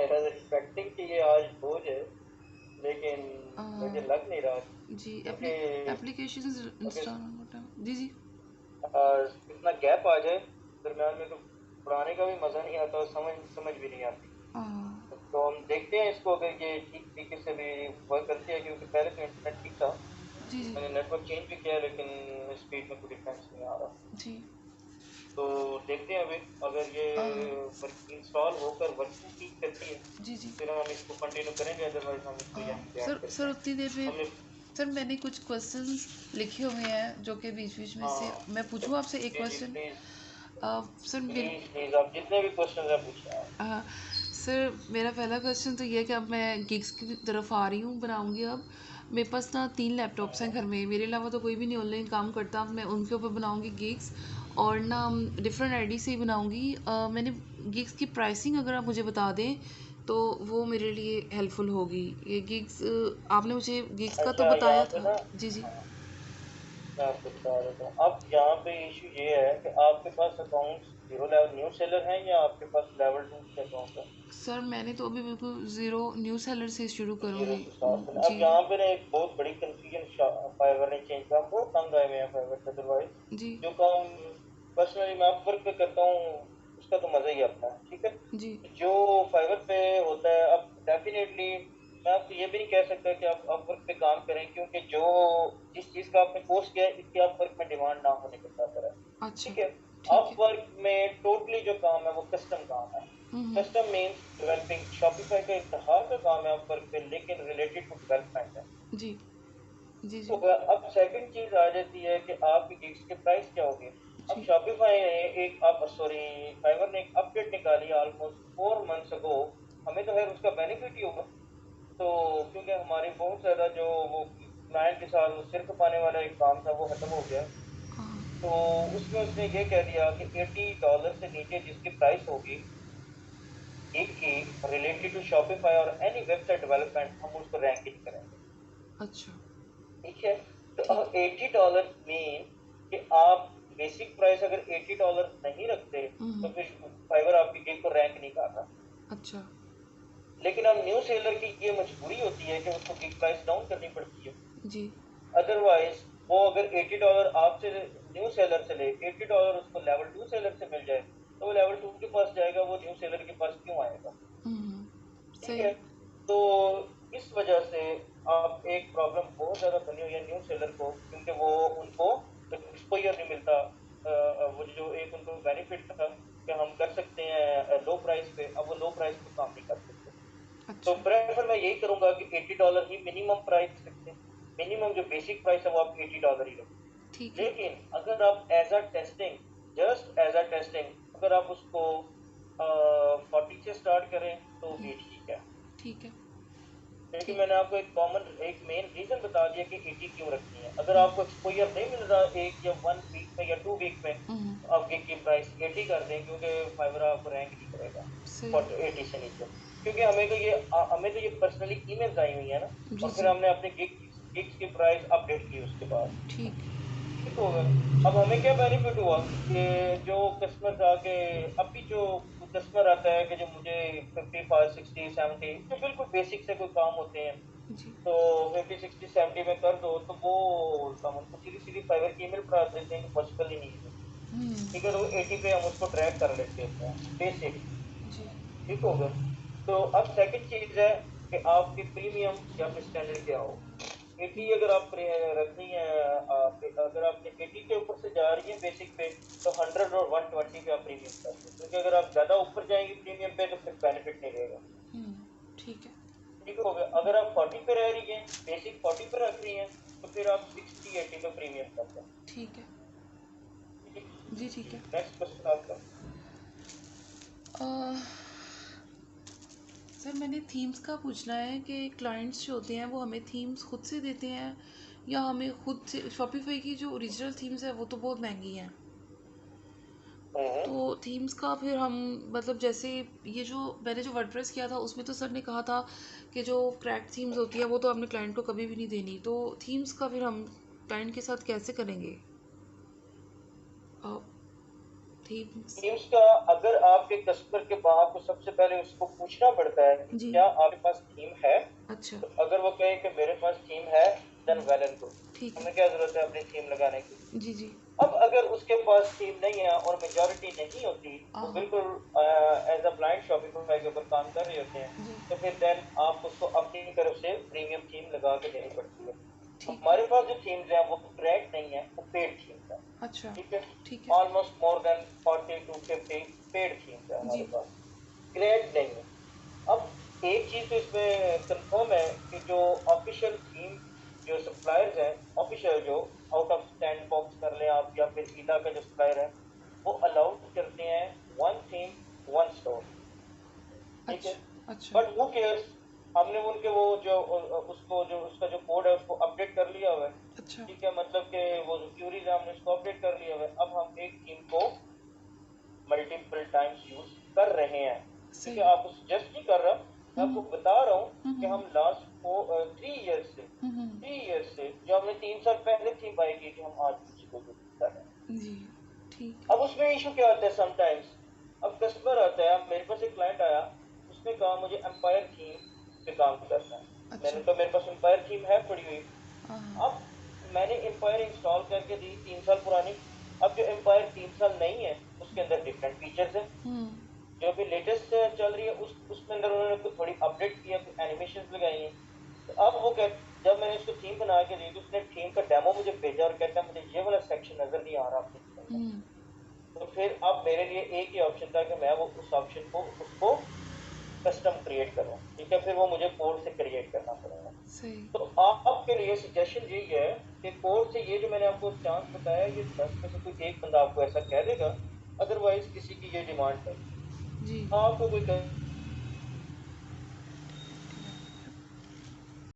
I was expecting कि ये आज हो जाए, लेकिन अ, मुझे लग नहीं रहा जी क्योंकि एप्लीकेशन अगर इंस्टॉल। जी जी। इतना गैप आ जाए दरम्यान में तो पढ़ाने का भी मज़ा नहीं आता और समझ समझ भी नहीं आती। अ, तो हम देखते हैं इसको अगर ये ठीक तरीके से भी वर्क करती है, क्योंकि पहले तो इंटरनेट ठीक था, जी जी मैंने नेटवर्क चेंज भी किया लेकिन स्पीड में कोई डिफरेंस नहीं आ रहा। जी। तो देखते हैं अभी अगर ये अ, इंस्टॉल होकर वर्किंग ठीक करती है जी जी। फिर हम इसको कंटिन्यू करेंगे, अदरवाइज हम इसको यहाँ पे सर ऐड करते सर हैं। उतनी देर में हमने सर मैंने कुछ क्वेश्चंस लिखे हुए हैं जो कि बीच बीच में से हाँ मैं पूछूं आपसे एक जी जी क्वेश्चन। प्लीज़ सर मेरे प्लीज़ प्लीज़ आप जितने भी क्वेश्चन है पूछें आप। अ, सर मेरा पहला क्वेश्चन तो ये है कि अब मैं गिग्स की तरफ आ रही हूँ, बनाऊँगी अब। मेरे पास ना 3 लैपटॉप्स हैं हम्म, घर में, मेरे अलावा तो कोई भी नहीं ऑनलाइन काम करता। मैं उनके ऊपर बनाऊँगी गिग्स और ना डिफरेंट आईडी से ही बनाऊँगी। मैंने गिग्स की प्राइसिंग अगर आप मुझे बता दें तो वो मेरे लिए हेल्पफुल होगी। ये गिग्स आपने मुझे गिग्स का तो अच्छा यहाँ बताया पे था। ना जी जी। हाँ, मैं आपको बता देता हूँ। अब यहाँ पे इशू ये है कि आपके पास account zero level new seller है या आपके पास लेवल टू के अकाउंट है? सर मैंने तो अभी बिल्कुल ज़ीरो न्यू सेलर से शुरू जीरो करूँगी। से स्टार्ट करना। अब जी यहाँ पे ना एक बहुत बड़ी कंफ्यूजन फाइवर ने चेंज किया, हम बहुत तंग आए हुए हैं फाइवर से। अदरवाइज जी जो काम पर्सनली मैं अपवर्क पे करता हूँ उसका तो मजा ही आता है, ठीक है। जी। जो फाइवर पे होता है, अब डेफिनेटली मैं आपको ये भी नहीं कह सकता कि आप अपवर्क पे काम करें, क्योंकि जो जिस चीज का आपने पोस्ट किया है इसकी अपवर्क में डिमांड ना होने के बराबर है, अच्छा। ठीक है। ठीक है। अपवर्क में टोटली जो काम है वो कस्टम काम है। हम्म। Custom means developing. शॉपिफाई का इंतहा का काम है अपवर्क पे, लेकिन रिलेटेड टू डेवलपमेंट है। जी जी तो जी अब सेकंड चीज आ जाती है कि आपकी गिग्स के प्राइस क्या होंगे। अब जी। शॉपिफाई ने एक अब सॉरी फाइवर ने एक अपडेट निकाली ऑलमोस्ट 4 मंथ्स अगो। हमें तो खैर उसका बेनिफिट ही होगा, तो क्योंकि हमारी बहुत ज्यादा जो वो क्लाइंट के साथ वो सिर खपाने वाला एक काम था वो खत्म हो गया। हाँ। तो उसमें उसने ये कह दिया कि $80 से नीचे जिसकी प्राइस होगी गिग की रिलेटेड टू शॉपिफाई और एनी वेबसाइट डेवलपमेंट, हम उसको रैंक ही नहीं करेंगे, अच्छा। ठीक है। तो ठीक अब है। $80 मीन कि आप बेसिक प्राइस अगर $80 नहीं रखते तो हम्म। फिर फाइवर आपकी गिग को रैंक नहीं कर रहा। अच्छा। लेकिन अब न्यू सेलर की ये मजबूरी होती है कि उसको गिग प्राइस डाउन करनी पड़ती है। जी। अदरवाइज वो अगर $80 आपसे न्यू सेलर से ले, $80 उसको लेवल टू सेलर से मिल जाए, तो वो लेवल टू के पास जाएगा, वो न्यू सेलर के पास क्यों आएगा? ठीक सही। है। तो इस वजह से आप एक प्रॉब्लम बहुत ज्यादा बनी हुई है न्यू सेलर को, क्योंकि वो उनको एक्सपोजर नहीं मिलता। वो जो एक उनको बेनिफिट था कि हम कर सकते हैं लो प्राइस पे, अब वो लो प्राइस पे काम नहीं कर सकते। तो अच्छा। प्रेफर मैं यही करूंगा कि $80 ही मिनिमम प्राइस रखें। मिनिमम जो बेसिक प्राइस है वो आप $80 ही रखें। ठीक है। लेकिन अगर आप as a testing, just as a testing अगर आप उसको 40 से स्टार्ट करें तो भी ठीक है। ठीक है। क्योंकि ठीक। मैंने आपको एक मेन रीजन बता दिया कि 80 क्यों रखनी है। अगर आपको एक्सपोजर नहीं मिल रहा एक या 1 वीक में या 2 वीक में, तो आप गिग की प्राइस 80 कर दें, क्योंकि फाइवर आपको रैंक नहीं करेगा सही। 80 से नीचे। क्योंकि हमें तो ये पर्सनली ईमेल्स आई हुई है ना, जी और फिर जी। हमने अपने गिग्स की प्राइस अपडेट की उसके बाद, ठीक। ठीक हो गया। अब हमें क्या बेनिफिट हुआ कि जो कस्टमर आके, अभी जो कस्टमर आता है कि जो मुझे 55 60 70 जो बिल्कुल बेसिक से कोई काम होते हैं, जी। तो 50 60 70 में कर दो, तो वो हम उनको सीधी सीधी फाइवर की ईमेल पढ़ा देते हैं कि पॉसिबल ही नहीं है। ठीक है, तो 80 पे हम उसको ट्रैक कर लेते हैं बेसिक, जी। ठीक हो गया। तो अब सेकंड चीज है कि आपके प्रीमियम या फिर स्टैंडर्ड क्या हो। 80 अगर आप रखनी है, अगर आपने 80 के ऊपर से जा रही है बेसिक पे, तो 100 और 120 पे आप प्रीमियम कर दो, क्योंकि अगर आप ज्यादा ऊपर जाएंगे प्रीमियम पे तो फिर बेनिफिट नहीं रहेगा। ठीक है। ठीक हो गया। अगर आप 40 पे रह रही हैं, बेसिक 40 पे रख रही हैं, तो फिर आप 60 80 पे प्रीमियम कर दें। ठीक है। ठीक। जी ठीक है। नेक्स्ट क्वेश्चन आपका। अह, सर मैंने थीम्स का पूछना है कि क्लाइंट्स जो होते हैं वो हमें थीम्स खुद से देते हैं या हमें खुद से। शॉपिफाई की जो ओरिजिनल थीम्स है वो तो बहुत महंगी हैं, हम्म तो थीम्स का फिर हम मतलब जैसे ये जो मैंने जो वर्डप्रेस किया था उसमें तो सर ने कहा था कि जो क्रैक थीम्स होती है वो तो आपने क्लाइंट को कभी भी नहीं देनी, तो थीम्स का फिर हम क्लाइंट के साथ कैसे करेंगे? अ, थीम्स। थीम्स का अगर आपके कस्टमर के बाद आपको सबसे पहले उसको पूछना पड़ता है कि जी। क्या आपके पास थीम है। अच्छा। तो अगर वो कहे कि मेरे पास थीम है, देन वेल एंड गुड, ठीक हमें है। क्या जरूरत है अपनी थीम लगाने की। जी जी। अब अगर उसके पास थीम नहीं है और मेजोरिटी नहीं होती, वो हाँ। बिल्कुल एज अ ब्लाइंड शॉपिफाई के ऊपर काम कर रहे होते हैं, जी। तो फिर देन आप उसको अपनी तरफ से प्रीमियम थीम लगा के देनी पड़ती है। ठीक है। हमारे पास जो थीम्स हैं वो ब्रांड नहीं है, वो पेड थीम्स है। अच्छा। ठीक है, ठीक है। Almost more than 40 to 50 paid themes है जी। हमारे पास, ग्रेड नहीं है। अब एक चीज तो इसमें कंफर्म है कि जो ऑफिशियल थीम जो सप्लायर्स हैं, ऑफिशियल जो आउट ऑफ सैंड बॉक्स कर लें आप, या फिर ईदा का जो सप्लायर है, वो अलाउड करते हैं वन थीम वन स्टोर। ठीक है, अच्छा। अच्छा। बट वो केयर्स, हमने उनके वो जो उसको जो उसका जो कोड है उसको अपडेट कर लिया हुआ है। अच्छा। ठीक है, मतलब कि वो जो क्यूरीज है हमने उसको अपडेट कर लिया हुआ है। अब हम एक थीम को मल्टीपल टाइम्स यूज कर रहे हैं। ठीक है, सही। आपको सजेस्ट नहीं कर रहा, मैं आपको हम्म बता रहा हूँ कि हम्म हम लास्ट 3 ईयर्स से हम्म 3 ईयर्स से जो हमने 3 साल पहले थीम बाई की थी, हम आज उसी को यूज कर रहे हैं। जी। ठीक अब है। उसमें इशू क्या आता है समटाइम्स, अब कस्टमर आता है, अब मेरे पास एक क्लाइंट आया, उसने कहा मुझे एम्पायर थीम पे काम करना है। अच्छा। मैंने कहा मेरे पास एम्पायर थीम है पड़ी हुई। हाँ अब मैंने एम्पायर इंस्टॉल करके दी 3 साल पुरानी। अब जो एम्पायर 3 साल नहीं है उसके अंदर डिफरेंट फीचर्स है, हम्म जो अभी लेटेस्ट चल रही है उसमें अंदर उन्होंने कुछ थोड़ी अपडेट किया, कुछ एनिमेशन लगाई हैं। तो अब वो कह, जब मैंने उसको थीम बना के दी तो उसने थीम का डेमो मुझे भेजा और कहता है मुझे ये वाला सेक्शन नजर नहीं आ रहा अपनी थीम में। हम्म तो फिर अब मेरे लिए एक ही ऑप्शन था कि मैं वो उस ऑप्शन को उसको कस्टम क्रिएट करूँ। ठीक है, फिर वो मुझे कोड से क्रिएट करना पड़ेगा। सही। तो आपके लिए सजेशन यही है कि कोड से ये जो मैंने आपको चांस बताया, ये 10 में से कोई एक बंदा आपको ऐसा कह देगा, अदरवाइज किसी की ये डिमांड नहीं। जी। आपको कोई